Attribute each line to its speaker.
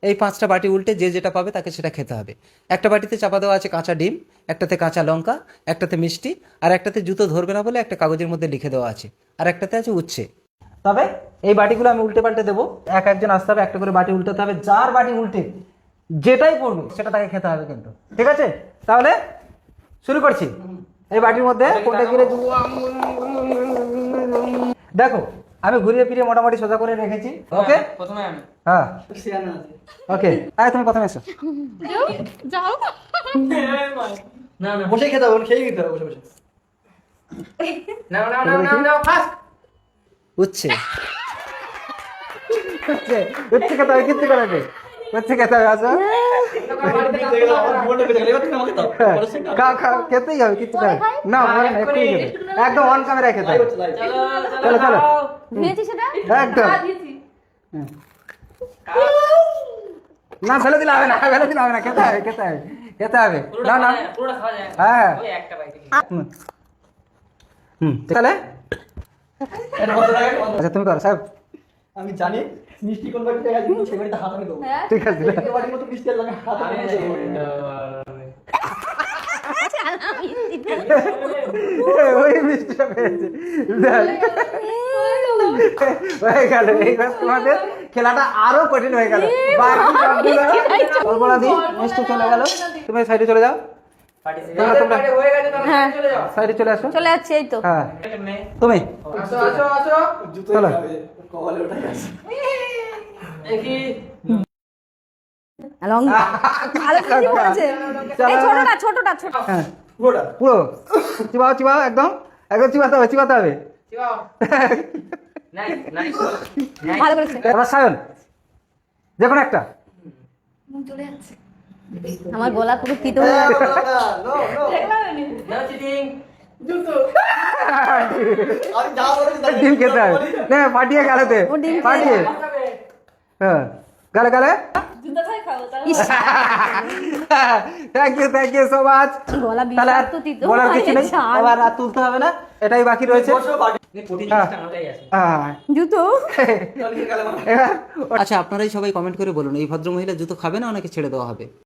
Speaker 1: এই 5টা বাটি উল্টে যে যেটা পাবে তাকে সেটা খেতে হবে। একটা বাটিতে চাপা দেওয়া আছে কাঁচা ডিম, একটাতে কাঁচা লঙ্কা, একটাতে মিষ্টি, আর একটাতে জুতো ধরবে না বলে একটা কাগজের মধ্যে লিখে দেওয়া আছে, আর একটাতে আছে উচ্ছে। তবে এই বাটিগুলো আমি উল্টে পাল্টে দেবো, একজন আসতে হবে, একটা করে বাটি উল্টাতে হবে, যার বাটি উল্টে যেটাই পড়বে সেটা তাকে খেতে হবে কিন্তু, ঠিক আছে? তাহলে শুরু করছি। এই বাটির মধ্যে কোনটা গিরে দেখো, আমি ঘুরিয়ে ফিরিয়ে মোটামুটি সোজা করে রেখেছি। ওকে,
Speaker 2: প্রথমে আমি।
Speaker 1: হ্যাঁ ওকে, আয় তুমি প্রথমে এসো।
Speaker 3: যাও
Speaker 2: না না
Speaker 4: বসে খেতে হবে, খেয়ে খেতে হবে বসে বসে।
Speaker 2: নাও নাও নাও নাও নাও ফাস্ট।
Speaker 1: উচ্ছে উচ্ছে উচ্ছে খেতে হবে, কিচ্ছু করে নেই, উচ্ছে খেতে হবে। আসো, খাও খাও, খেতেই হবে, কিচ্ছু করে না, মনে না, এক্ষুনি খেতে, একদম অন ক্যামেরায় খেতে হবে। চলো চলো,
Speaker 3: দিয়েছি সেটা
Speaker 1: একদম। হুম। না ফেলে দিলে হবে না, ফেলে দিলে হবে না, খেতে হবে, খেতে হবে, খেতে হবে। না না,
Speaker 2: পুরোটা খাওয়া যায় না।
Speaker 1: হ্যাঁ
Speaker 2: ওই একটা বাইটে খেয়ে।
Speaker 1: হুম তাহলে আচ্ছা তুমি করো সাহেব।
Speaker 4: আমি জানি মিষ্টি কোন বাড়িতে আছে, কিন্তু সেই বাড়িতে হাত আমি দেবো।
Speaker 1: ঠিক আছে,
Speaker 4: এই বাড়ির মতো মিষ্টি আর লাগে হাত আমি দেবো।
Speaker 1: ওই মিষ্টিটা পেয়েছে, হয়ে গেল। এইবার তোমাদের খেলাটা আরো কঠিন হয়ে গেল। বাকি সবগুলো কল্পনা দি মিষ্টি চলে গেল, তুমি সাইডে চলে যাও, তোমরা
Speaker 2: হয়ে গেছে তাহলে
Speaker 3: হ্যাঁ।
Speaker 2: চলে যাও।
Speaker 1: সাইডে চলে আসো।
Speaker 3: চলে যাচ্ছে, এই তো।
Speaker 1: হ্যাঁ
Speaker 2: কেমনে?
Speaker 1: তুমি
Speaker 2: আসো আসো আসো।
Speaker 4: জুতো
Speaker 1: চলো।
Speaker 4: কপালে ওঠাই আছে।
Speaker 2: দেখি
Speaker 3: লঙ্কা ভালো কিছু বলেছে। এই ছোটটা ছোটটা ছোট।
Speaker 1: হ্যাঁ
Speaker 4: পুরোটা।
Speaker 1: পুরো চিবাও চিবাও, একদম একদম চিবাতে হবে, চিবাতে হবে।
Speaker 2: চিবাও। Nice nice.
Speaker 3: ভালো করেছে।
Speaker 1: এবার সায়ন, যে কোনো একটা।
Speaker 3: চলে যাচ্ছে। আমার গলা পুরো তিতো হয়ে
Speaker 4: নো
Speaker 3: যাচ্ছে।
Speaker 4: No no.
Speaker 2: No cheating.
Speaker 4: আমি যা বলেছি তাই
Speaker 1: ডিম খেতে হবে, না ফাটিয়ে গালেতে,
Speaker 3: ও ডিম
Speaker 1: ফাটিয়ে, হ্যাঁ গালে গালে।
Speaker 3: ইস,
Speaker 1: থ্যাংক ইউ সো মাচ।
Speaker 3: গলা
Speaker 1: তাহলে আর
Speaker 3: বিষাক্ত তিতো
Speaker 1: বলার কিছু নেই,
Speaker 3: ছাড়।
Speaker 1: এবার আর তুলতে হবে না, এটাই বাকি রয়েছে।
Speaker 4: বসো বাড়ি।
Speaker 2: প্রোটিন
Speaker 1: হ্যাঁ।
Speaker 2: আমারটাই আছে।
Speaker 1: হ্যাঁ।
Speaker 3: জুতো
Speaker 4: চল গেলে
Speaker 1: আচ্ছা আপনারাই সবাই কমেন্ট করে বলুন, এই ভদ্রমহিলা জুতো খাবে না ওনাকে ছেড়ে দেওয়া হবে?